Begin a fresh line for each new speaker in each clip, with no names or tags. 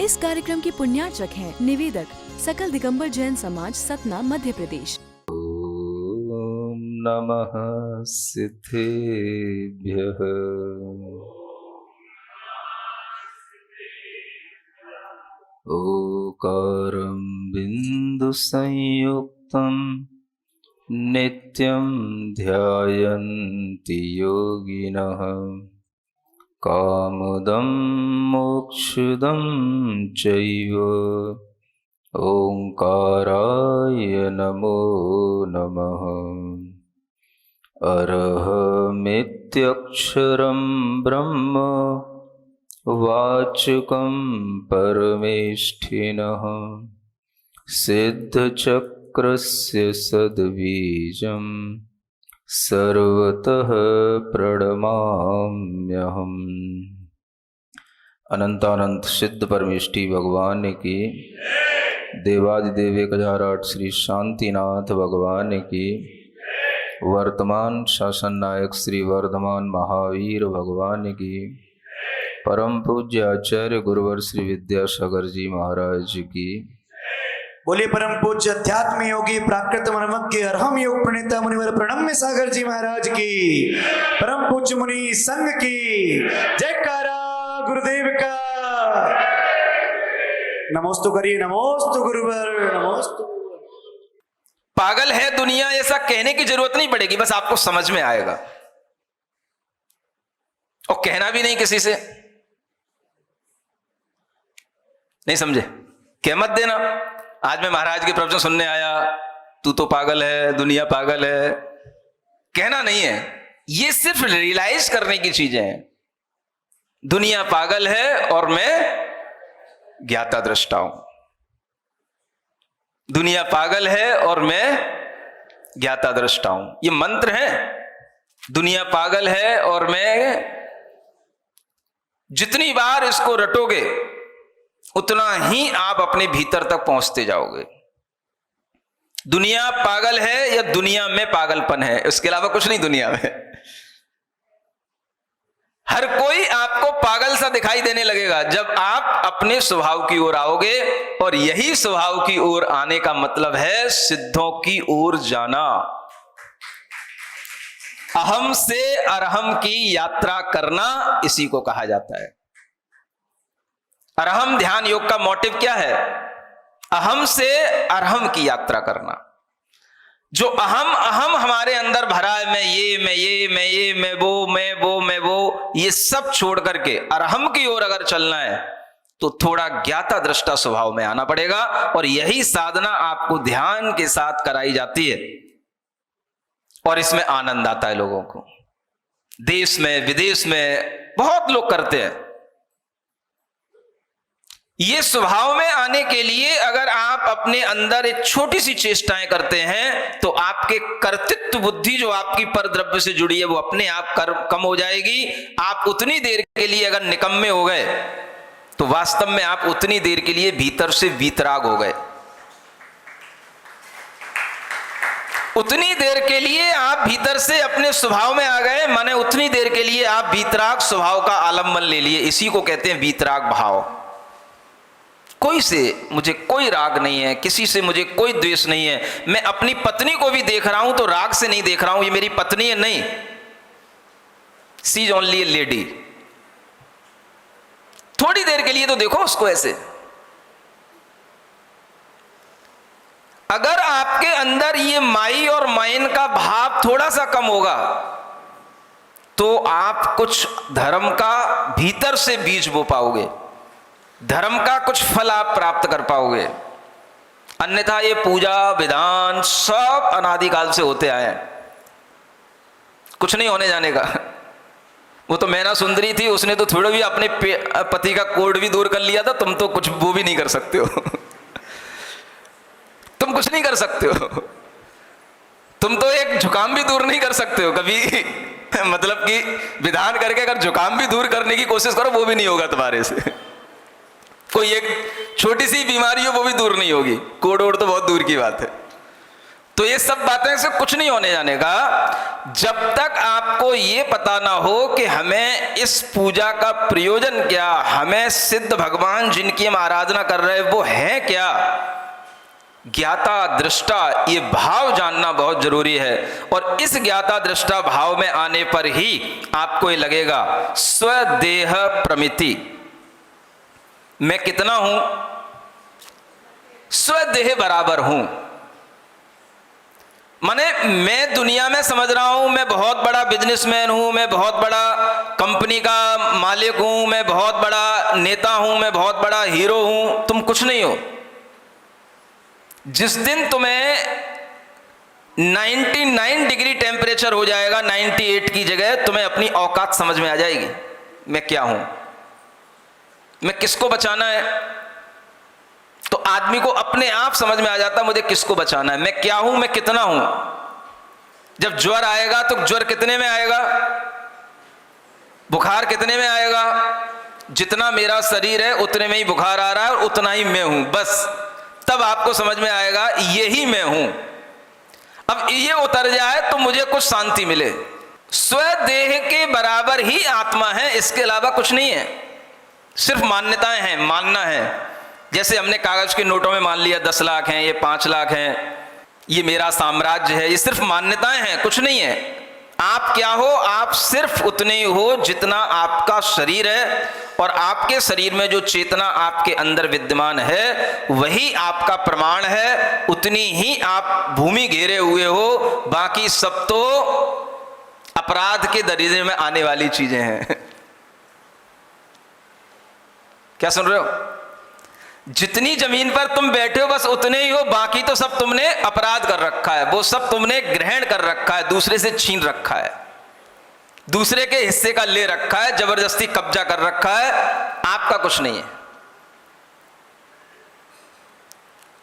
इस कार्यक्रम के पुण्यार्चक हैं निवेदक सकल दिगंबर जैन समाज सतना मध्य प्रदेश।
ओम नमः सिद्धेभ्यः। ओकारं बिंदु संयुक्तं नित्यं ध्यायन्ति योगिनः कामदं मोक्षदं चैव ओंकाराय नमो नमः। अरहमित्यक्षरं ब्रह्म वाचकं परमेष्ठिनः सिद्धचक्रस्य सद्बीजं सर्वतः प्रणमाम्यहम्। अनंतानंत सिद्ध परमेष्ठी भगवान की, देवादिदेव 1008 श्री शांतिनाथ भगवान की, वर्तमान शासन नायक श्री वर्धमान महावीर भगवान की, परम पूज्य आचार्य गुरुवर श्री विद्यासागर जी महाराज की।
बोलिए परम पूज्य अध्यात्म योगी प्राकृत मर्मज्ञ अरहम योग प्रणेता मुनिवर प्रणम्य सागर जी महाराज की, परम पूज्य मुनि संघ की जयकारा गुरुदेव का। नमोस्तु करिए, नमोस्तु गुरुवर, नमोस्तु।
पागल है दुनिया ऐसा कहने की जरूरत नहीं पड़ेगी, बस आपको समझ में आएगा और कहना भी नहीं किसी से। नहीं समझे कह मत देना। आज मैं महाराज के प्रवचन सुनने आया, तू तो पागल है, दुनिया पागल है, कहना नहीं है। ये सिर्फ रियलाइज करने की चीजें हैं। दुनिया पागल है और मैं ज्ञाता दृष्टा हूं। दुनिया पागल है और मैं ज्ञाता दृष्टा हूं, ये मंत्र है। दुनिया पागल है और मैं, जितनी बार इसको रटोगे उतना ही आप अपने भीतर तक पहुंचते जाओगे। दुनिया पागल है या दुनिया में पागलपन है, इसके अलावा कुछ नहीं दुनिया में। हर कोई आपको पागल सा दिखाई देने लगेगा जब आप अपने स्वभाव की ओर आओगे, और यही स्वभाव की ओर आने का मतलब है सिद्धों की ओर जाना। अहम से अरहम की यात्रा करना इसी को कहा जाता है। अरहम ध्यान योग का मोटिव क्या है? अहम से अरहम की यात्रा करना। जो अहम अहम हमारे अंदर भरा है, मैं ये मैं ये मैं ये मैं वो मैं वो मैं वो, ये सब छोड़ करके अरहम की ओर अगर चलना है तो थोड़ा ज्ञाता दृष्टा स्वभाव में आना पड़ेगा। और यही साधना आपको ध्यान के साथ कराई जाती है, और इसमें आनंद आता है लोगों को। देश में विदेश में बहुत लोग करते हैं। ये स्वभाव में आने के लिए अगर आप अपने अंदर एक छोटी सी चेष्टाएं करते हैं तो आपके कर्तृत्व बुद्धि जो आपकी परद्रव्य से जुड़ी है वो अपने आप कम हो जाएगी। आप उतनी देर के लिए अगर निकम्मे हो गए तो वास्तव में आप उतनी देर के लिए भीतर से वीतराग हो गए। उतनी देर के लिए आप भीतर से अपने स्वभाव में आ गए, माने उतनी देर के लिए आप वीतराग स्वभाव का आलम्बन ले लिए। इसी को कहते हैं वीतराग भाव। कोई से मुझे कोई राग नहीं है, किसी से मुझे कोई द्वेष नहीं है। मैं अपनी पत्नी को भी देख रहा हूं तो राग से नहीं देख रहा हूं, ये मेरी पत्नी है, नहीं, सी इज ओनली ए लेडी। थोड़ी देर के लिए तो देखो उसको ऐसे। अगर आपके अंदर ये माई और माइन का भाव थोड़ा सा कम होगा तो आप कुछ धर्म का भीतर से बीज बो पाओगे, धर्म का कुछ फल आप प्राप्त कर पाओगे। अन्यथा ये पूजा विधान सब अनादिकाल से होते आए हैं, कुछ नहीं होने जाने का। वो तो मैना सुंदरी थी, उसने तो थोड़ा भी अपने पति का कोड भी दूर कर लिया था। तुम तो कुछ वो भी नहीं कर सकते हो। तुम कुछ नहीं कर सकते हो। तुम तो एक जुकाम भी दूर नहीं कर सकते हो कभी। मतलब कि विधान करके अगर जुकाम भी दूर करने की कोशिश करो वो भी नहीं होगा तुम्हारे से। कोई एक छोटी सी बीमारी हो वो भी दूर नहीं होगी, कोड वोड तो बहुत दूर की बात है। तो ये सब बातें से कुछ नहीं होने जाने का जब तक आपको ये पता ना हो कि हमें इस पूजा का प्रयोजन क्या, हमें सिद्ध भगवान जिनकी हम आराधना कर रहे हैं वो हैं क्या। ज्ञाता दृष्टा ये भाव जानना बहुत जरूरी है। और इस ज्ञाता दृष्टा भाव में आने पर ही आपको ये लगेगा स्वदेह प्रमिति, मैं कितना हूं, स्वदेह बराबर हूं। माने मैं दुनिया में समझ रहा हूं मैं बहुत बड़ा बिजनेसमैन हूं, मैं बहुत बड़ा कंपनी का मालिक हूं, मैं बहुत बड़ा नेता हूं, मैं बहुत बड़ा हीरो हूं। तुम कुछ नहीं हो। जिस दिन तुम्हें 99 डिग्री टेम्परेचर हो जाएगा 98 की जगह, तुम्हें अपनी औकात समझ में आ जाएगी, मैं क्या हूं, मैं किसको बचाना है। तो आदमी को अपने आप समझ में आ जाता मुझे किसको बचाना है, मैं क्या हूं, मैं कितना हूं। जब ज्वर आएगा तो ज्वर कितने में आएगा, बुखार कितने में आएगा, जितना मेरा शरीर है उतने में ही बुखार आ रहा है और उतना ही मैं हूं, बस तब आपको समझ में आएगा यही मैं हूं। अब ये उतर जाए तो मुझे कुछ शांति मिले। स्वदेह के बराबर ही आत्मा है, इसके अलावा कुछ नहीं है, सिर्फ मान्यताएं हैं, मानना है। जैसे हमने कागज के नोटों में मान लिया 10 लाख हैं, ये 5 लाख हैं, ये मेरा साम्राज्य है, ये सिर्फ मान्यताएं हैं, कुछ नहीं है। आप क्या हो, आप सिर्फ उतने ही हो जितना आपका शरीर है, और आपके शरीर में जो चेतना आपके अंदर विद्यमान है वही आपका प्रमाण है। उतनी ही आप भूमि घेरे हुए हो, बाकी सब तो अपराध के दरिजे में आने वाली चीजें हैं। क्या सुन रहे हो? जितनी जमीन पर तुम बैठे हो बस उतने ही हो, बाकी तो सब तुमने अपराध कर रखा है, वो सब तुमने ग्रहण कर रखा है, दूसरे से छीन रखा है, दूसरे के हिस्से का ले रखा है, जबरदस्ती कब्जा कर रखा है, आपका कुछ नहीं है।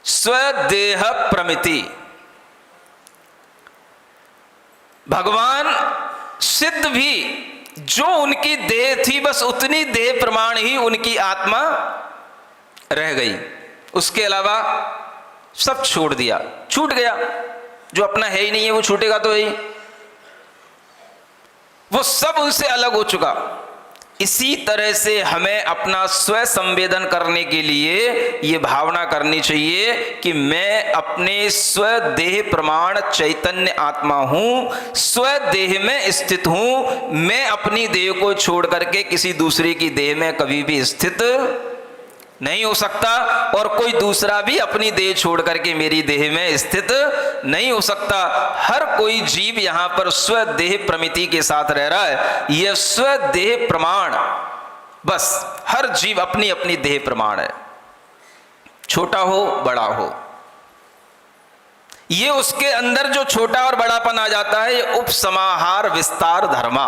स्वदेह प्रमिति, भगवान सिद्ध भी जो उनकी देह थी बस उतनी देह प्रमाण ही उनकी आत्मा रह गई, उसके अलावा सब छोड़ दिया, छूट गया। जो अपना है ही नहीं है वो छूटेगा तो ही, वो सब उनसे अलग हो चुका। इसी तरह से हमें अपना स्व संवेदन करने के लिए ये भावना करनी चाहिए कि मैं अपने स्वदेह प्रमाण चैतन्य आत्मा हूं, स्वदेह में स्थित हूं। मैं अपनी देह को छोड़ करके किसी दूसरे की देह में कभी भी स्थित नहीं हो सकता, और कोई दूसरा भी अपनी देह छोड़ करके मेरी देह में स्थित नहीं हो सकता। हर कोई जीव यहां पर स्वदेह प्रमिति के साथ रह रहा है। यह स्वदेह प्रमाण, बस हर जीव अपनी अपनी देह प्रमाण है, छोटा हो बड़ा हो। ये उसके अंदर जो छोटा और बड़ापन आ जाता है, ये उपसमाहार विस्तार धर्मा,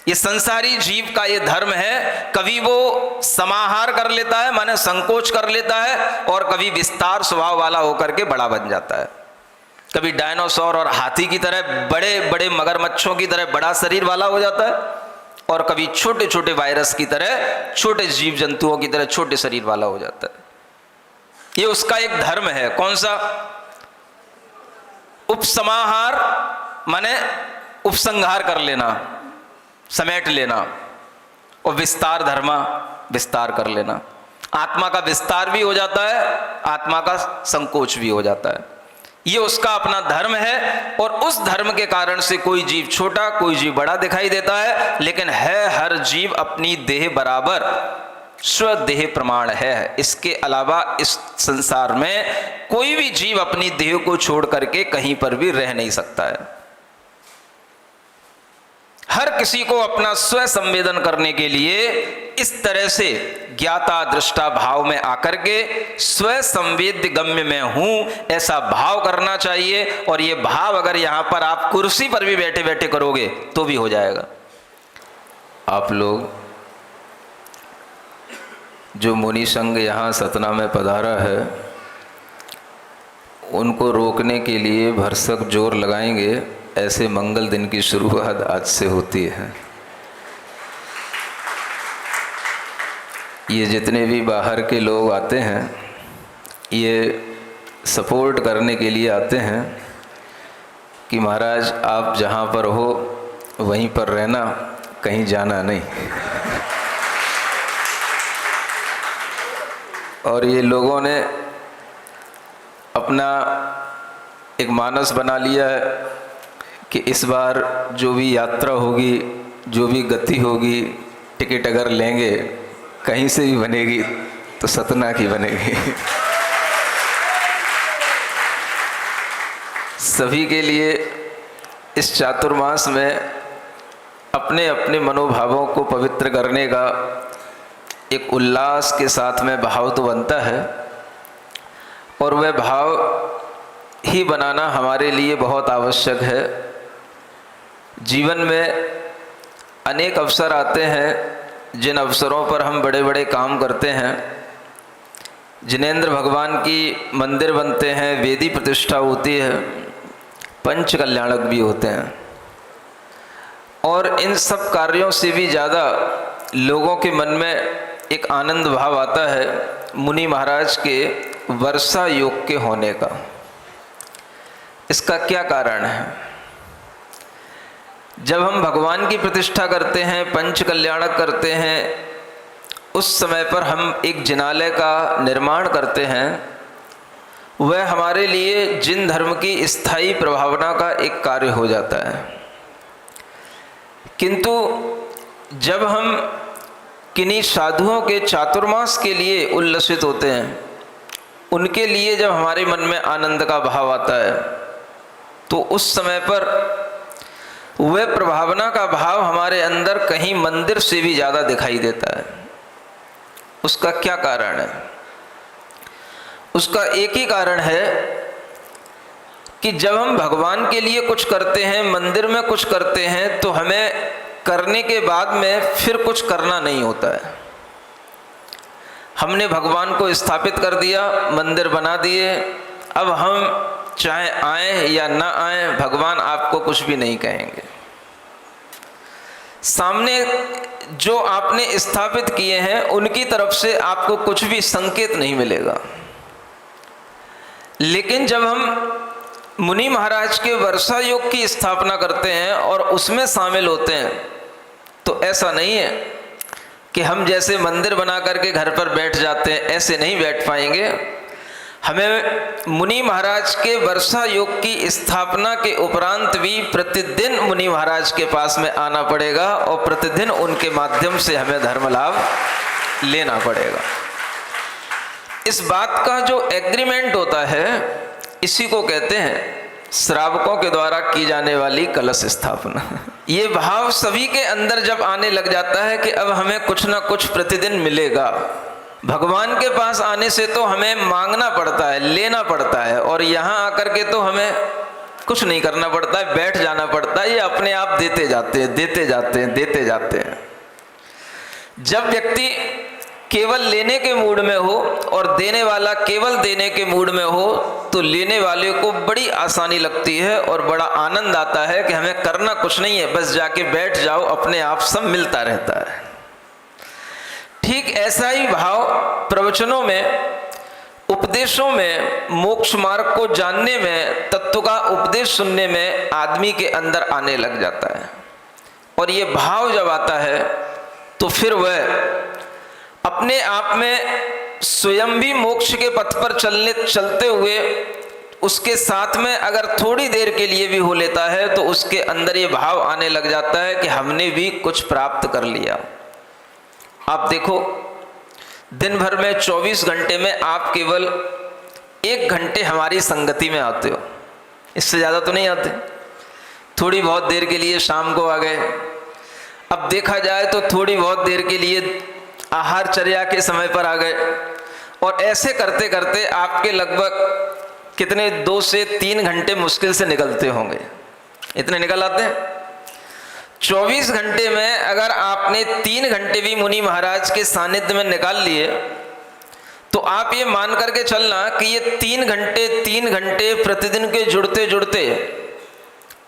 ये संसारी जीव का ये धर्म है। कभी वो समाहार कर लेता है, माने संकोच कर लेता है, और कभी विस्तार स्वभाव वाला होकर के बड़ा बन जाता है। कभी डायनासोर और हाथी की तरह, बड़े बड़े मगरमच्छों की तरह बड़ा शरीर वाला हो जाता है, और कभी छोटे छोटे वायरस की तरह, छोटे जीव जंतुओं की तरह छोटे शरीर वाला हो जाता है। ये उसका एक धर्म है। कौन सा? उपसमाहार माने उपसंहार कर लेना, समेट लेना, और विस्तार धर्मा, विस्तार कर लेना। आत्मा का विस्तार भी हो जाता है, आत्मा का संकोच भी हो जाता है। ये उसका अपना धर्म है, और उस धर्म के कारण से कोई जीव छोटा कोई जीव बड़ा दिखाई देता है, लेकिन है हर जीव अपनी देह बराबर स्वदेह प्रमाण है। इसके अलावा इस संसार में कोई भी जीव अपनी देह को छोड़ करके कहीं पर भी रह नहीं सकता है। हर किसी को अपना स्व संवेदन करने के लिए इस तरह से ज्ञाता दृष्टा भाव में आकर के स्व संवेद्य गम्य में हूं, ऐसा भाव करना चाहिए। और ये भाव अगर यहां पर आप कुर्सी पर भी बैठे बैठे करोगे तो भी हो जाएगा।
आप लोग जो मुनि संघ यहाँ सतना में पधारा है, उनको रोकने के लिए भरसक जोर लगाएंगे। ऐसे मंगल दिन की शुरुआत आज से होती है। ये जितने भी बाहर के लोग आते हैं, ये सपोर्ट करने के लिए आते हैं कि महाराज आप जहाँ पर हो वहीं पर रहना, कहीं जाना नहीं। और ये लोगों ने अपना एक मानस बना लिया है कि इस बार जो भी यात्रा होगी, जो भी गति होगी, टिकट अगर लेंगे कहीं से भी बनेगी तो सतना की बनेगी। सभी के लिए इस चातुर्मास में अपने अपने मनोभावों को पवित्र करने का एक उल्लास के साथ में भाव तो बनता है, और वह भाव ही बनाना हमारे लिए बहुत आवश्यक है। जीवन में अनेक अवसर आते हैं, जिन अवसरों पर हम बड़े बड़े काम करते हैं। जिनेंद्र भगवान की मंदिर बनते हैं, वेदी प्रतिष्ठा होती है, पंच कल्याणक भी होते हैं, और इन सब कार्यों से भी ज़्यादा लोगों के मन में एक आनंद भाव आता है मुनि महाराज के वर्षा योग के होने का। इसका क्या कारण है? जब हम भगवान की प्रतिष्ठा करते हैं, पंच कल्याणक करते हैं, उस समय पर हम एक जिनालय का निर्माण करते हैं। वह हमारे लिए जिन धर्म की स्थायी प्रभावना का एक कार्य हो जाता है। किंतु जब हम किन्हीं साधुओं के चातुर्मास के लिए उल्लसित होते हैं, उनके लिए जब हमारे मन में आनंद का भाव आता है, तो उस समय पर वह प्रभावना का भाव हमारे अंदर कहीं मंदिर से भी ज़्यादा दिखाई देता है। उसका क्या कारण है? उसका एक ही कारण है कि जब हम भगवान के लिए कुछ करते हैं, मंदिर में कुछ करते हैं, तो हमें करने के बाद में फिर कुछ करना नहीं होता है। हमने भगवान को स्थापित कर दिया, मंदिर बना दिए, अब हम चाहे आए या ना आए, भगवान आपको कुछ भी नहीं कहेंगे। सामने जो आपने स्थापित किए हैं उनकी तरफ से आपको कुछ भी संकेत नहीं मिलेगा। लेकिन जब हम मुनि महाराज के वर्षा योग की स्थापना करते हैं और उसमें शामिल होते हैं, तो ऐसा नहीं है कि हम जैसे मंदिर बना करके घर पर बैठ जाते हैं, ऐसे नहीं बैठ पाएंगे। हमें मुनि महाराज के वर्षा योग की स्थापना के उपरांत भी प्रतिदिन मुनि महाराज के पास में आना पड़ेगा, और प्रतिदिन उनके माध्यम से हमें धर्म लाभ लेना पड़ेगा। इस बात का जो एग्रीमेंट होता है, इसी को कहते हैं श्रावकों के द्वारा की जाने वाली कलश स्थापना। ये भाव सभी के अंदर जब आने लग जाता है कि अब हमें कुछ ना कुछ प्रतिदिन मिलेगा। भगवान के पास आने से तो हमें मांगना पड़ता है, लेना पड़ता है, और यहाँ आकर के तो हमें कुछ नहीं करना पड़ता है, बैठ जाना पड़ता है। ये अपने आप देते जाते हैं, देते जाते हैं, देते जाते हैं। जब व्यक्ति केवल लेने के मूड में हो और देने वाला केवल देने के मूड में हो, तो लेने वाले को बड़ी आसानी लगती है और बड़ा आनंद आता है कि हमें करना कुछ नहीं है, बस जाके बैठ जाओ, अपने आप सब मिलता रहता है। ठीक ऐसा ही भाव प्रवचनों में, उपदेशों में, मोक्ष मार्ग को जानने में, तत्व का उपदेश सुनने में आदमी के अंदर आने लग जाता है। और ये भाव जब आता है तो फिर वह अपने आप में स्वयं भी मोक्ष के पथ पर चलते हुए उसके साथ में अगर थोड़ी देर के लिए भी हो लेता है, तो उसके अंदर ये भाव आने लग जाता है कि हमने भी कुछ प्राप्त कर लिया। आप देखो, दिन भर में 24 घंटे में आप केवल 1 घंटे हमारी संगति में आते हो, इससे ज़्यादा तो नहीं आते। थोड़ी बहुत देर के लिए शाम को आ गए, अब देखा जाए तो थोड़ी बहुत देर के लिए आहार चर्या के समय पर आ गए, और ऐसे करते करते आपके लगभग कितने 2 से 3 घंटे मुश्किल से निकलते होंगे। इतने निकल आते हैं। 24 घंटे में अगर आपने 3 घंटे भी मुनि महाराज के सानिध्य में निकाल लिए, तो आप ये मान करके चलना कि ये 3 घंटे प्रतिदिन के जुड़ते जुड़ते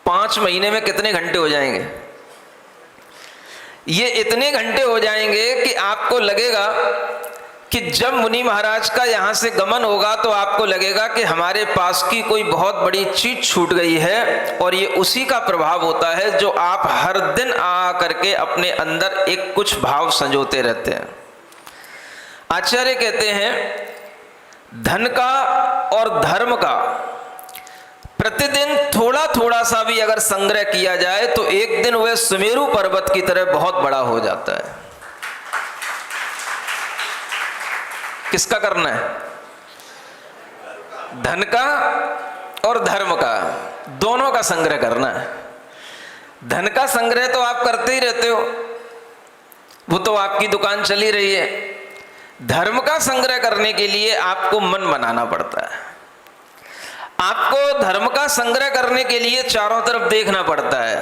5 महीने में कितने घंटे हो जाएंगे? ये इतने घंटे हो जाएंगे कि आपको लगेगा
कि जब मुनि महाराज का यहाँ से गमन होगा तो आपको लगेगा कि हमारे पास की कोई बहुत बड़ी चीज छूट गई है, और ये उसी का प्रभाव होता है जो आप हर दिन आ करके अपने अंदर एक कुछ भाव संजोते रहते हैं। आचार्य कहते हैं धन का और धर्म का प्रतिदिन थोड़ा थोड़ा सा भी अगर संग्रह किया जाए तो एक दिन वह सुमेरु पर्वत की तरह बहुत बड़ा हो जाता है। किसका करना है? धन का और धर्म का, दोनों का संग्रह करना है। धन का संग्रह तो आप करते ही रहते हो, वो तो आपकी दुकान चली रही है। धर्म का संग्रह करने के लिए आपको मन बनाना पड़ता है। आपको धर्म का संग्रह करने के लिए चारों तरफ देखना पड़ता है,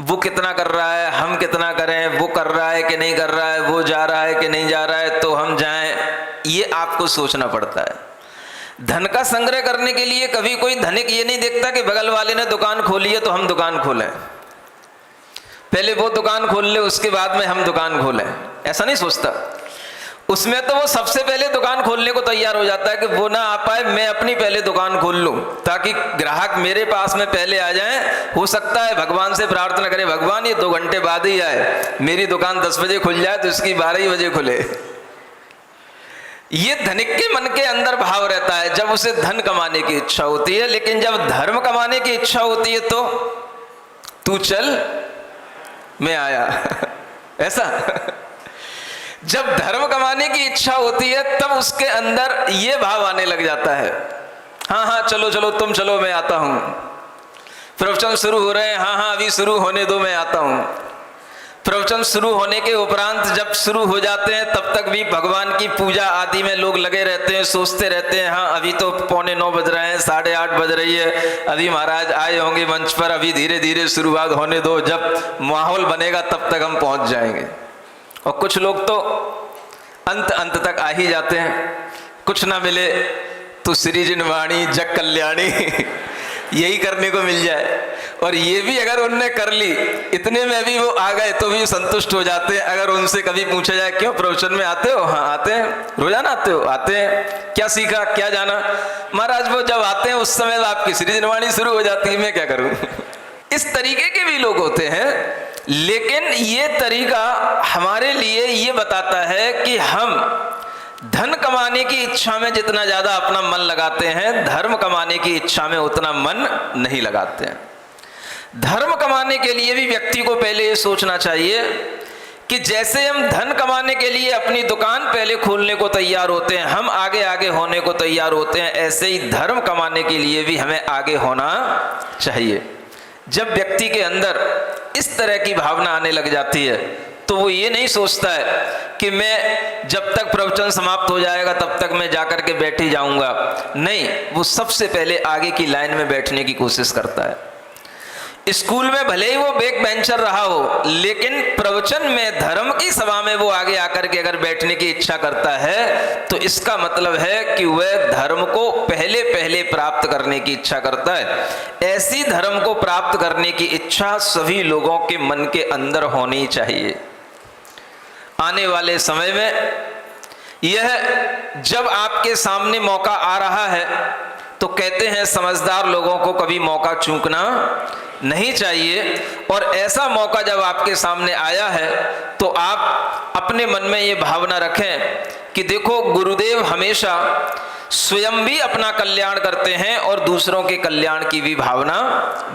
वो कितना कर रहा है, हम कितना करें, वो कर रहा है कि नहीं कर रहा है, वो जा रहा है कि नहीं जा रहा है, तो हम जाएं, ये आपको सोचना पड़ता है। धन का संग्रह करने के लिए कभी कोई धनिक ये नहीं देखता कि बगल वाले ने दुकान खोली है तो हम दुकान खोलें, पहले वो दुकान खोल ले उसके बाद में हम दुकान खोलें, ऐसा नहीं सोचता। उसमें तो वो सबसे पहले दुकान खोलने को तैयार हो जाता है कि वो ना आ पाए, मैं अपनी पहले दुकान खोल लूं ताकि ग्राहक मेरे पास में पहले आ जाएं। हो सकता है भगवान से प्रार्थना करे, भगवान ये 2 घंटे बाद ही आए, मेरी दुकान 10 बजे खुल जाए तो इसकी 12 ही बजे खुले। ये धनिक के मन के अंदर भाव रहता है जब उसे धन कमाने की इच्छा होती है। लेकिन जब धर्म कमाने की इच्छा होती है तो तू चल मैं आया ऐसा। जब धर्म कमाने की इच्छा होती है तब उसके अंदर ये भाव आने लग जाता है, हाँ हाँ चलो चलो तुम चलो मैं आता हूं। प्रवचन शुरू हो रहे हैं, हाँ हाँ अभी शुरू होने दो मैं आता हूं। प्रवचन शुरू होने के उपरांत जब शुरू हो जाते हैं तब तक भी भगवान की पूजा आदि में लोग लगे रहते हैं, सोचते रहते हैं हाँ अभी तो 8:45 बज रहे हैं, 8:30 बज रही है, अभी महाराज आए होंगे मंच पर, अभी धीरे धीरे शुरुआत होने दो, जब माहौल बनेगा तब तक हम पहुंच जाएंगे। और कुछ लोग तो अंत तक आ ही जाते हैं, कुछ ना मिले तो श्री जिनवाणी जग कल्याणी यही करने को मिल जाए। और ये भी अगर उनने कर ली, इतने में भी वो आ गए तो भी संतुष्ट हो जाते हैं। अगर उनसे कभी पूछा जाए क्यों प्रवचन में आते हो, हाँ आते हैं। रोजाना आते हो? आते हैं। क्या सीखा, क्या जाना? महाराज वो जब आते हैं उस समय आपकी श्री जिनवाणी शुरू हो जाती है, मैं क्या करूं। इस तरीके के भी लोग होते हैं। लेकिन ये तरीका हमारे लिए ये बताता है कि हम धन कमाने की इच्छा में जितना ज्यादा अपना मन लगाते हैं, धर्म कमाने की इच्छा में उतना मन नहीं लगाते हैं। धर्म कमाने के लिए भी व्यक्ति को पहले ये सोचना चाहिए कि जैसे हम धन कमाने के लिए अपनी दुकान पहले खोलने को तैयार होते हैं, हम आगे आगे होने को तैयार होते हैं, ऐसे ही धर्म कमाने के लिए भी हमें आगे होना चाहिए। जब व्यक्ति के अंदर इस तरह की भावना आने लग जाती है तो वो ये नहीं सोचता है कि मैं जब तक प्रवचन समाप्त हो जाएगा तब तक मैं जाकर के बैठ ही जाऊंगा। नहीं, वो सबसे पहले आगे की लाइन में बैठने की कोशिश करता है। स्कूल में भले ही वो बैक बेंचर रहा हो, लेकिन प्रवचन में, धर्म की सभा में वो आगे आकर के अगर बैठने की इच्छा करता है तो इसका मतलब है कि वह धर्म को पहले पहले प्राप्त करने की इच्छा करता है। ऐसी धर्म को प्राप्त करने की इच्छा सभी लोगों के मन के अंदर होनी चाहिए। आने वाले समय में यह जब आपके सामने मौका आ रहा है तो कहते हैं समझदार लोगों को कभी मौका चूकना नहीं चाहिए। और ऐसा मौका जब आपके सामने आया है तो आप अपने मन में ये भावना रखें कि देखो, गुरुदेव हमेशा स्वयं भी अपना कल्याण करते हैं और दूसरों के कल्याण की भी भावना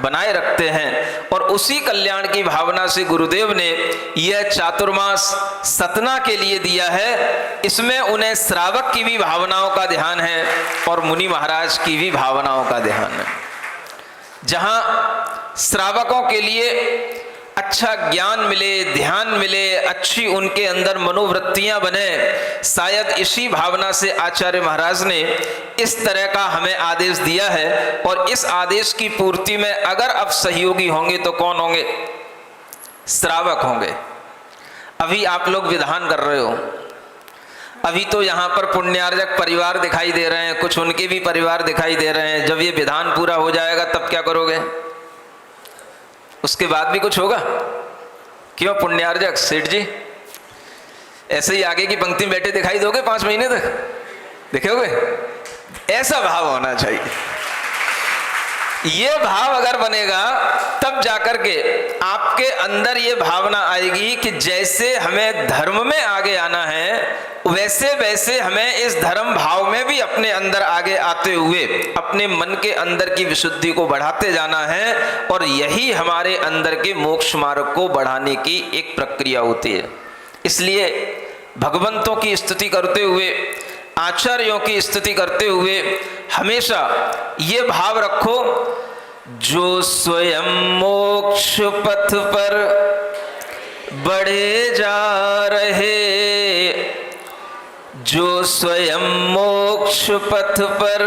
बनाए रखते हैं। और उसी कल्याण की भावना से गुरुदेव ने यह चातुर्मास सतना के लिए दिया है। इसमें उन्हें श्रावक की भी भावनाओं का ध्यान है और मुनि महाराज की भी भावनाओं का ध्यान है। जहां श्रावकों के लिए अच्छा ज्ञान मिले, ध्यान मिले, अच्छी उनके अंदर मनोवृत्तियां बने, शायद इसी भावना से आचार्य महाराज ने इस तरह का हमें आदेश दिया है। और इस आदेश की पूर्ति में अगर अब सहयोगी होंगे तो कौन होंगे? श्रावक होंगे। अभी आप लोग विधान कर रहे हो, अभी तो यहाँ पर पुण्यार्जक परिवार दिखाई दे रहे हैं, कुछ उनके भी परिवार दिखाई दे रहे हैं। जब ये विधान पूरा हो जाएगा तब क्या करोगे? उसके बाद भी कुछ होगा? क्यों पुण्यार्जक सेठ जी? ऐसे ही आगे की पंक्ति में बैठे दिखाई दोगे 5 महीने तक? देखोगे? ऐसा भाव होना चाहिए। ये भाव अगर बनेगा तब जाकर के आपके अंदर ये भावना आएगी कि जैसे हमें धर्म में आगे आना है, वैसे वैसे हमें इस धर्म भाव में भी अपने अंदर आगे आते हुए अपने मन के अंदर की विशुद्धि को बढ़ाते जाना है। और यही हमारे अंदर के मोक्ष मार्ग को बढ़ाने की एक प्रक्रिया होती है। इसलिए भगवंतों की स्तुति करते हुए, आचार्यों की स्तुति करते हुए हमेशा ये भाव रखो, जो स्वयं मोक्ष पथ पर बढ़े जा रहे, जो स्वयं मोक्ष पथ पर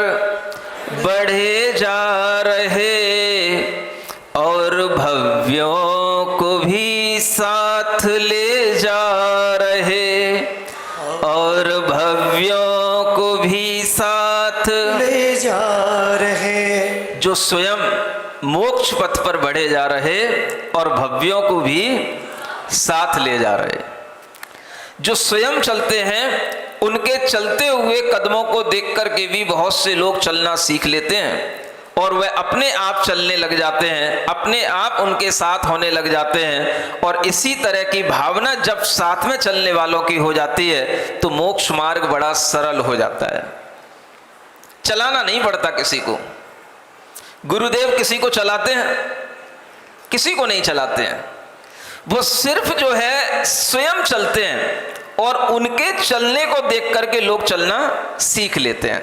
बढ़े जा रहे और भव्यों को भी साथ ले जा रहे, और भव्यों को भी साथ
ले जा रहे।
जो स्वयं मोक्ष पथ पर बढ़े जा रहे और भव्यों को भी साथ ले जा रहे। जो स्वयं चलते हैं उनके चलते हुए कदमों को देख करके भी बहुत से लोग चलना सीख लेते हैं और वह अपने आप चलने लग जाते हैं, अपने आप उनके साथ होने लग जाते हैं। और इसी तरह की भावना जब साथ में चलने वालों की हो जाती है तो मोक्ष मार्ग बड़ा सरल हो जाता है। चलाना नहीं पड़ता किसी को। गुरुदेव किसी को चलाते हैं? किसी को नहीं चलाते हैं। वो सिर्फ जो है स्वयं चलते हैं और उनके चलने को देख करके लोग चलना सीख लेते हैं।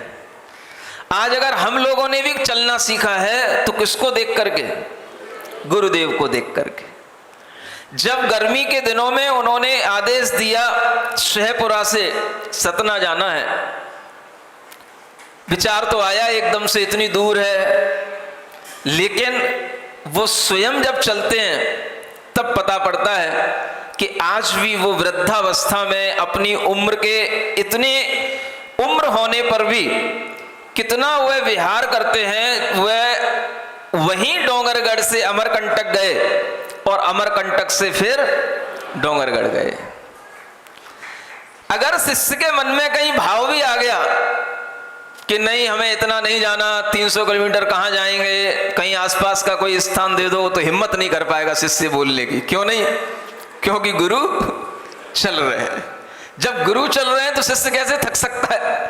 आज अगर हम लोगों ने भी चलना सीखा है तो किसको देख करके? गुरुदेव को देख करके। जब गर्मी के दिनों में उन्होंने आदेश दिया शहपुरा से सतना जाना है, विचार तो आया एकदम से इतनी दूर है, लेकिन वो स्वयं जब चलते हैं तब पता पड़ता है कि आज भी वो वृद्धावस्था में अपनी उम्र के इतने उम्र होने पर भी कितना वह विहार करते हैं। वह वहीं डोंगरगढ़ से अमरकंटक गए और अमरकंटक से फिर डोंगरगढ़ गए। अगर शिष्य के मन में कहीं भाव भी आ गया कि नहीं हमें इतना नहीं जाना, 300 किलोमीटर कहाँ जाएंगे, कहीं आसपास का कोई स्थान दे दो, तो हिम्मत नहीं कर पाएगा शिष्य बोलने की। क्यों नहीं? क्योंकि गुरु चल रहे हैं। जब गुरु चल रहे हैं तो शिष्य कैसे थक सकता है?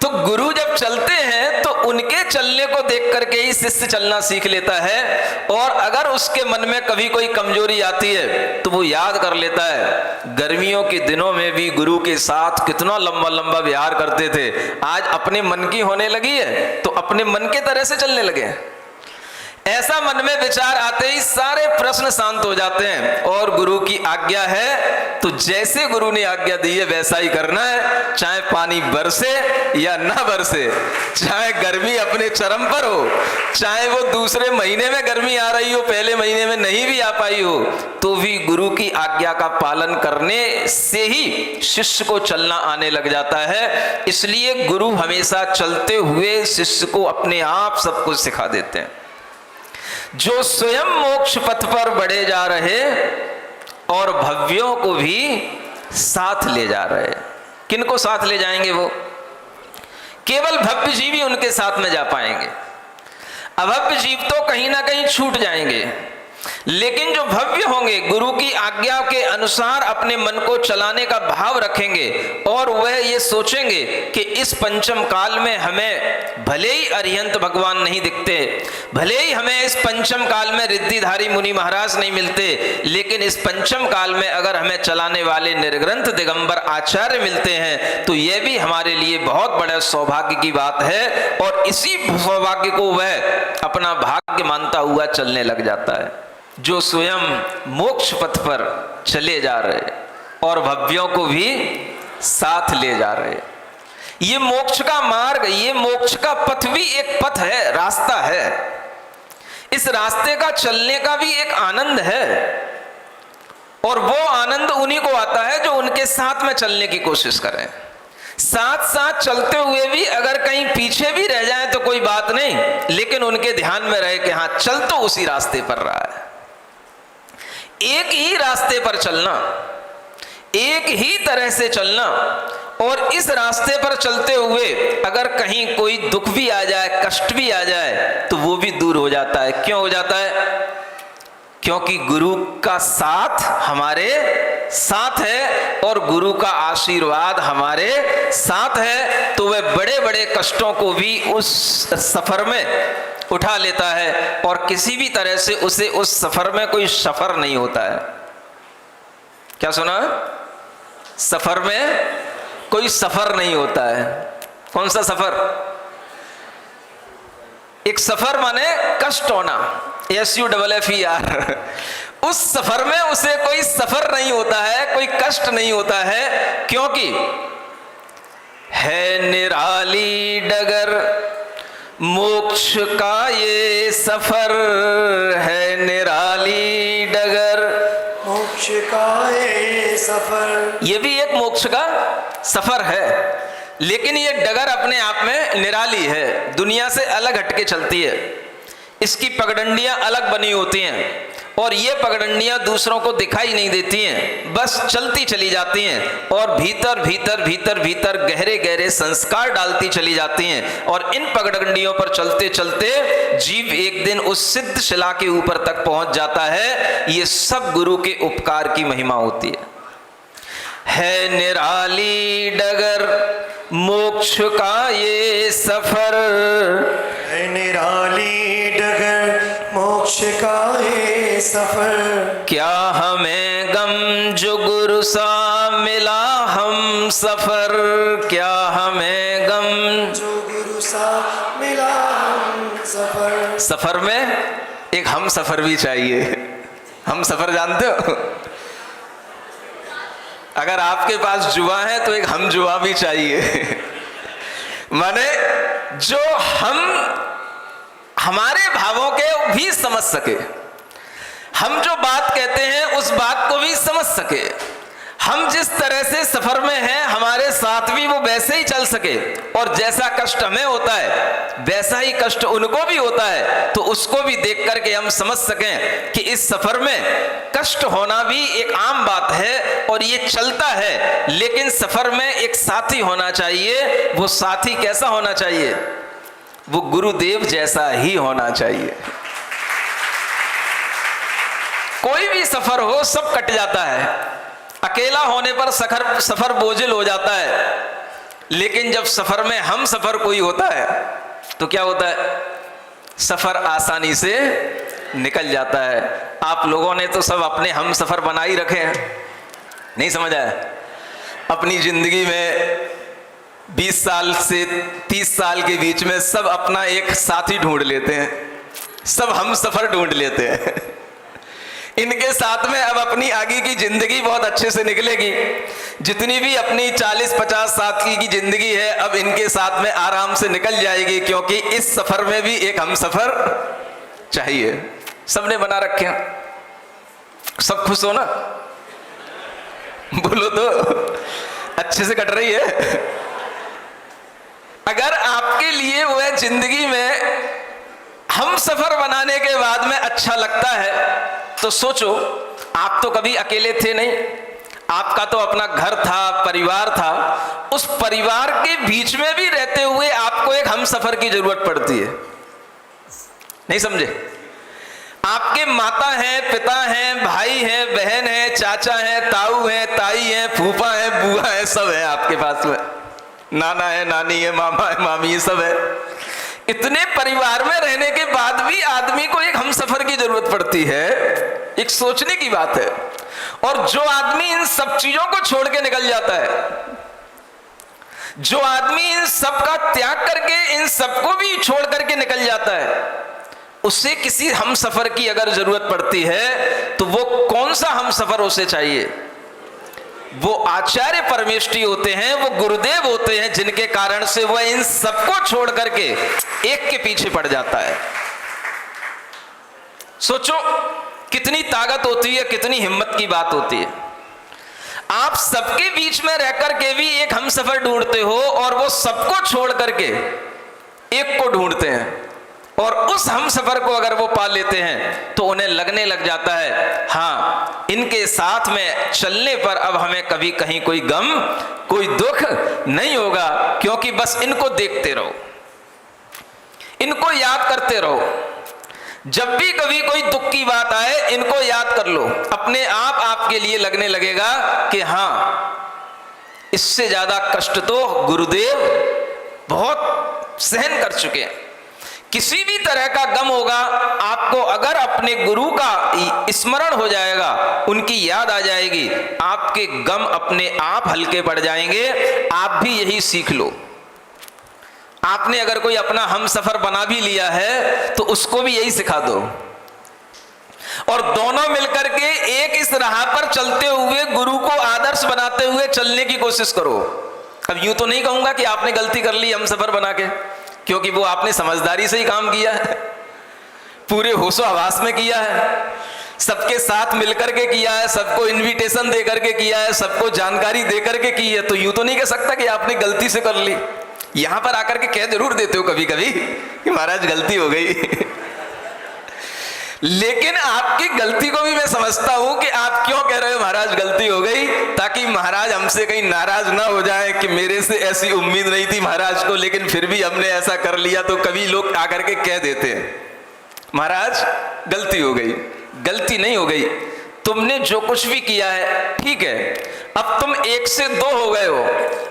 तो गुरु जब चलते हैं तो उनके चलने को देख करके ही शिष्य चलना सीख लेता है। और अगर उसके मन में कभी कोई कमजोरी आती है तो वो याद कर लेता है, गर्मियों के दिनों में भी गुरु के साथ कितना लंबा लंबा विहार करते थे, आज अपने मन की होने लगी है तो अपने मन के तरह से चलने लगे। ऐसा मन में विचार आते ही सारे प्रश्न शांत हो जाते हैं और गुरु की आज्ञा है तो जैसे गुरु ने आज्ञा दी है वैसा ही करना है। चाहे पानी बरसे या ना बरसे, चाहे गर्मी अपने चरम पर हो, चाहे वो दूसरे महीने में गर्मी आ रही हो, पहले महीने में नहीं भी आ पाई हो, तो भी गुरु की आज्ञा का पालन करने से ही शिष्य को चलना आने लग जाता है। इसलिए गुरु हमेशा चलते हुए शिष्य को अपने आप सब कुछ सिखा देते हैं। जो स्वयं मोक्ष पथ पर बढ़े जा रहे और भव्यों को भी साथ ले जा रहे। किनको साथ ले जाएंगे? वो केवल भव्य जीव ही उनके साथ में जा पाएंगे। अभव्य जीव तो कहीं ना कहीं छूट जाएंगे, लेकिन जो भव्य होंगे गुरु की आज्ञा के अनुसार अपने मन को चलाने का भाव रखेंगे और वह ये सोचेंगे कि इस पंचम काल में हमें भले ही अरिहंत भगवान नहीं दिखते, भले ही हमें इस पंचम काल में रिद्धिधारी मुनि महाराज नहीं मिलते, लेकिन इस पंचम काल में अगर हमें चलाने वाले निर्ग्रंथ दिगंबर आचार्य मिलते हैं तो यह भी हमारे लिए बहुत बड़ा सौभाग्य की बात है। और इसी सौभाग्य को वह अपना भाग्य मानता हुआ चलने लग जाता है। जो स्वयं मोक्ष पथ पर चले जा रहे और भव्यों को भी साथ ले जा रहे। ये मोक्ष का मार्ग, ये मोक्ष का पथ भी एक पथ है, रास्ता है। इस रास्ते का चलने का भी एक आनंद है और वो आनंद उन्हीं को आता है जो उनके साथ में चलने की कोशिश करें। साथ साथ चलते हुए भी अगर कहीं पीछे भी रह जाए तो कोई बात नहीं, लेकिन उनके ध्यान में रहे कि हाँ चल तो उसी रास्ते पर रहा है। एक ही रास्ते पर चलना, एक ही तरह से चलना, और इस रास्ते पर चलते हुए अगर कहीं कोई दुख भी आ जाए, कष्ट भी आ जाए, तो वो भी दूर हो जाता है। क्यों हो जाता है? क्योंकि गुरु का साथ हमारे साथ है और गुरु का आशीर्वाद हमारे साथ है, तो वह बड़े बड़े कष्टों को भी उस सफर में उठा लेता है और किसी भी तरह से उसे उस सफर में कोई सफर नहीं होता है। क्या सुना? सफर में कोई सफर नहीं होता है। कौन सा सफर? एक सफर माने कष्ट होना, SUFFER। उस सफर में उसे कोई सफर नहीं होता है, कोई कष्ट नहीं होता है, क्योंकि है निराली डगर मोक्ष का ये सफर, है निराली डगर
मोक्ष का ये सफर।
ये भी एक मोक्ष का सफर है, लेकिन ये डगर अपने आप में निराली है, दुनिया से अलग हटके चलती है। इसकी पगडंडियां अलग बनी होती हैं और ये पगडंडियां दूसरों को दिखाई नहीं देती हैं, बस चलती चली जाती हैं और भीतर भीतर भीतर भीतर गहरे गहरे संस्कार डालती चली जाती हैं। और इन पगडंडियों पर चलते चलते जीव एक दिन उस सिद्ध शिला के ऊपर तक पहुंच जाता है। ये सब गुरु के उपकार की महिमा होती है निराली डगर मोक्ष का ये सफर,
है निराली डगर मोक्ष का ये सफर।
क्या हमें गम जो गुरु सा मिला हम सफर, क्या हमें गम
जो गुरु सा मिला हम सफर।
सफर में एक हम सफर भी चाहिए। हम सफर जानते हो? अगर आपके पास जुआ है तो एक हम जुआ भी चाहिए। माने जो हम हमारे भावों के भी समझ सके, हम जो बात कहते हैं उस बात को भी समझ सके, हम जिस तरह से सफर में हैं हमारे साथ भी वो वैसे ही चल सके, और जैसा कष्ट हमें होता है वैसा ही कष्ट उनको भी होता है, तो उसको भी देख करके हम समझ सकें कि इस सफर में कष्ट होना भी एक आम बात है और ये चलता है। लेकिन सफर में एक साथी होना चाहिए। वो साथी कैसा होना चाहिए? वो गुरुदेव जैसा ही होना चाहिए। कोई भी सफर हो सब कट जाता है, अकेला होने पर सफर बोझिल हो जाता है, लेकिन जब सफर में हम सफर कोई होता है तो क्या होता है? सफर आसानी से निकल जाता है। आप लोगों ने तो सब अपने हम सफर बना ही रखे हैं, नहीं समझ आया? अपनी जिंदगी में 20 साल से 30 साल के बीच में सब अपना एक साथी ढूंढ लेते हैं, सब हम सफर ढूंढ लेते हैं। इनके साथ में अब अपनी आगे की जिंदगी बहुत अच्छे से निकलेगी। जितनी भी अपनी 40-50 साल की जिंदगी है अब इनके साथ में आराम से निकल जाएगी, क्योंकि इस सफर में भी एक हम सफर चाहिए। सबने बना रखे हैं। सब खुश हो ना? बोलो तो अच्छे से कट रही है। अगर आपके लिए वह जिंदगी में हम सफर बनाने के बाद में अच्छा लगता है तो सोचो, आप तो कभी अकेले थे नहीं, आपका तो अपना घर था, परिवार था। उस परिवार के बीच में भी रहते हुए आपको एक हम सफर की जरूरत पड़ती है, नहीं समझे? आपके माता हैं, पिता हैं, भाई हैं, बहन हैं, चाचा हैं, ताऊ हैं, ताई हैं, फूफा हैं, बुआ हैं, सब है आपके पास में। नाना है, नानी है, मामा है, मामी है, सब है। इतने परिवार में रहने के बाद भी आदमी को एक हमसफर की जरूरत पड़ती है। एक सोचने की बात है। और जो आदमी इन सब चीजों को छोड़ के निकल जाता है, जो आदमी इन सब का त्याग करके इन सबको भी छोड़ करके निकल जाता है, उसे किसी हमसफर की अगर जरूरत पड़ती है तो वो कौन सा हमसफर उसे चाहिए? वो आचार्य परमेष्ठी होते हैं, वो गुरुदेव होते हैं, जिनके कारण से वह इन सबको छोड़ करके एक के पीछे पड़ जाता है। सोचो कितनी ताकत होती है, कितनी हिम्मत की बात होती है। आप सबके बीच में रह करके भी एक हमसफर ढूंढते हो और वो सबको छोड़ करके एक को ढूंढते हैं, और उस हम सफर को अगर वो पा लेते हैं तो उन्हें लगने लग जाता है, हाँ इनके साथ में चलने पर अब हमें कभी कहीं कोई गम कोई दुख नहीं होगा, क्योंकि बस इनको देखते रहो, इनको याद करते रहो। जब भी कभी कोई दुख की बात आए इनको याद कर लो, अपने आप आपके लिए लगने लगेगा कि हाँ इससे ज्यादा कष्ट तो गुरुदेव बहुत सहन कर चुके हैं। किसी भी तरह का गम होगा आपको, अगर अपने गुरु का स्मरण हो जाएगा, उनकी याद आ जाएगी, आपके गम अपने आप हल्के पड़ जाएंगे। आप भी यही सीख लो। आपने अगर कोई अपना हम सफर बना भी लिया है तो उसको भी यही सिखा दो, और दोनों मिलकर के एक इस राह पर चलते हुए गुरु को आदर्श बनाते हुए चलने की कोशिश करो। अब यूं तो नहीं कहूंगा कि आपने गलती कर ली हम सफर बना के, क्योंकि वो आपने समझदारी से ही काम किया है, पूरे होशो हवास में किया है, सबके साथ मिलकर के किया है, सबको इनविटेशन दे करके किया है, सबको जानकारी दे करके की है। तो यूं तो नहीं कह सकता कि आपने गलती से कर ली। यहां पर आकर के कह जरूर देते हो कभी कभी कि महाराज गलती हो गई लेकिन आपकी गलती को भी मैं समझता हूं कि आप क्यों कह रहे हो महाराज गलती हो गई, ताकि महाराज हमसे कहीं नाराज ना हो जाए कि मेरे से ऐसी उम्मीद नहीं थी महाराज को, लेकिन फिर भी हमने ऐसा कर लिया। तो कभी लोग आकर के कह देते हैं महाराज गलती हो गई। गलती नहीं हो गई, तुमने जो कुछ भी किया है ठीक है, अब तुम एक से दो हो गए हो,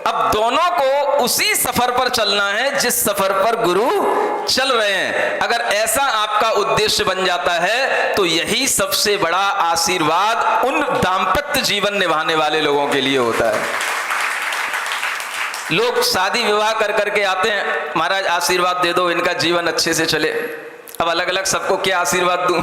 अब दोनों को उसी सफर पर चलना है जिस सफर पर गुरु चल रहे हैं। अगर ऐसा आपका उद्देश्य बन जाता है तो यही सबसे बड़ा आशीर्वाद उन दाम्पत्य जीवन निभाने वाले लोगों के लिए होता है। लोग शादी विवाह कर करके आते हैं, महाराज आशीर्वाद दे दो इनका जीवन अच्छे से चले। अब अलग अलग सबको क्या आशीर्वाद दूं,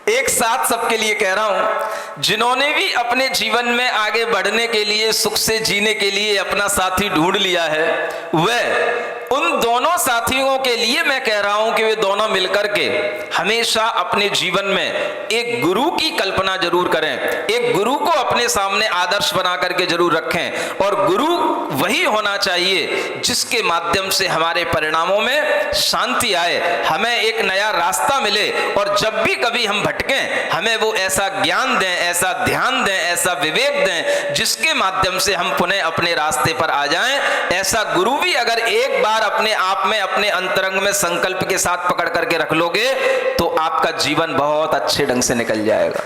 एक साथ सबके लिए कह रहा हूं, जिन्होंने भी अपने जीवन में आगे बढ़ने के लिए, सुख से जीने के लिए अपना साथी ढूंढ लिया है, वह उन दोनों साथियों के लिए मैं कह रहा हूं कि वे दोनों मिलकर के हमेशा अपने जीवन में एक गुरु की कल्पना जरूर करें, एक गुरु को अपने सामने आदर्श बना करके जरूर रखें। और गुरु वही होना चाहिए जिसके माध्यम से हमारे परिणामों में शांति आए, हमें एक नया रास्ता मिले, और जब भी कभी हम भटकें हमें वो ऐसा ज्ञान दें, ऐसा ध्यान दें, ऐसा विवेक दें जिसके माध्यम से हम पुनः अपने रास्ते पर आ जाएं। ऐसा गुरु भी अगर एक बार अपने आप में, अपने अंतरंग में संकल्प के साथ पकड़ करके रख लोगे तो आपका जीवन बहुत अच्छे ढंग से निकल जाएगा।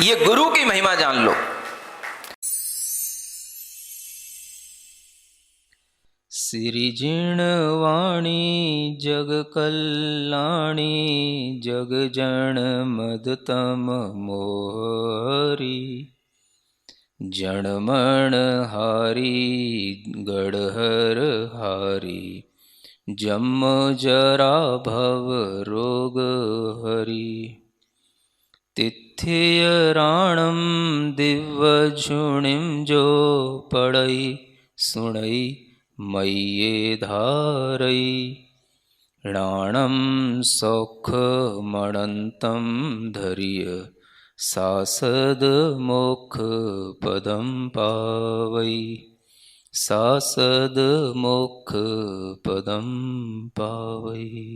ये गुरु की महिमा जान लो।
सिरिजिण वाणी जग कल्याणी जग जन मदतम मोहरी जणमण हारी गढ़हर हारी जम जरा भव रोग हरि तिथ्य राणम दिव्य झुणिम जो पड़ई सुणई मय्ये धारई राणम सौख मणंतम धर्य सासद मोक्ष पदम पावई सासद मोक्ष पदम पावई।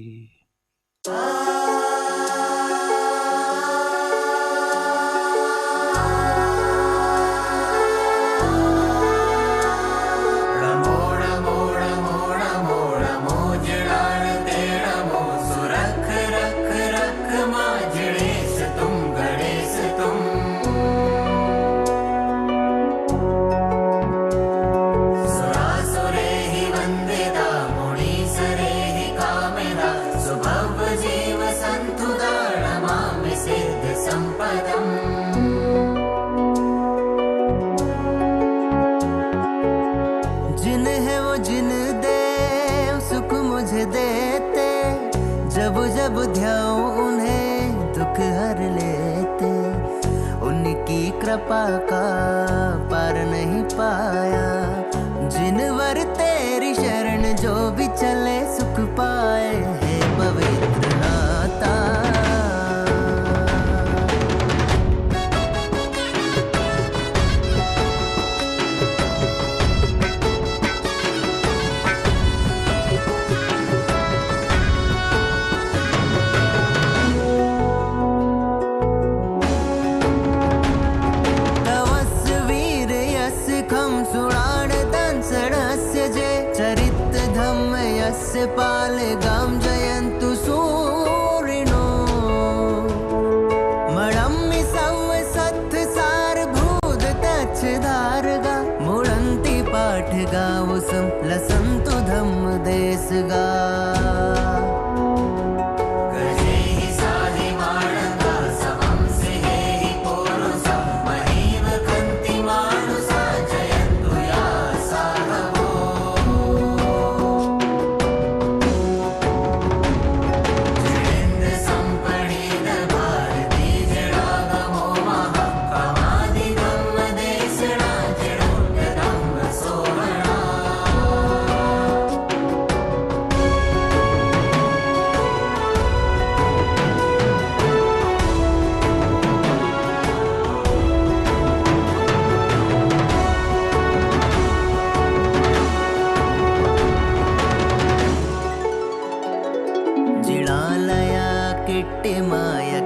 जब ध्याऊं उन्हें दुख हर लेते, उनकी कृपा का पार नहीं पाया। जिनवर तेरी शरण जो भी चले सुख पाए, है पवित्र नाता। से पाले गाम जयन्तु सूरिणो मडम्मि सव्व सत्थ सार भूद तच्छ धारगा मुळंती पाठ गावसम लसंतु धम्म देसगा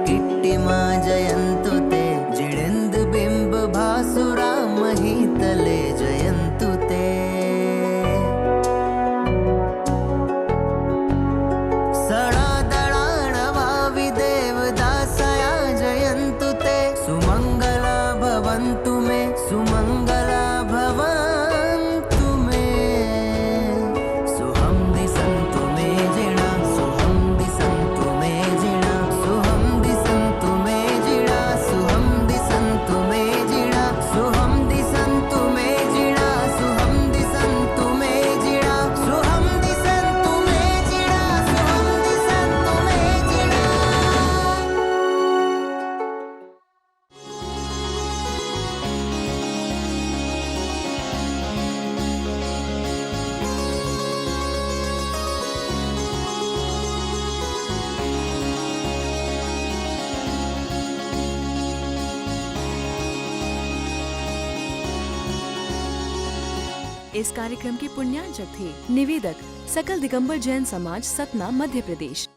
किट्टिमा जयन्तु ते जिडेन्द बिंब भासुरा महितले जयन्तु ते सडा दळाण वावि देवदासया जयन्तु ते सुमंगला भवन्तु मे सुमंगला भवन्तु मे सुहं दिसन्तु मे जिणा सुहं दिसन्तु मे जिणा सुहं दिसन्तु मे जिणा सुहं दिसन्तु मे जिणा सुहं दिसन्तु मे जिणा सुहं दिसन्तु मे जिणा सुहं दिसन्तु मे जिणा सुहं दिसन्तु मे जिणा
इस कार्यक्रम के पुण्यार्चक थे निवेदक सकल दिगंबर जैन समाज, सतना, मध्य प्रदेश।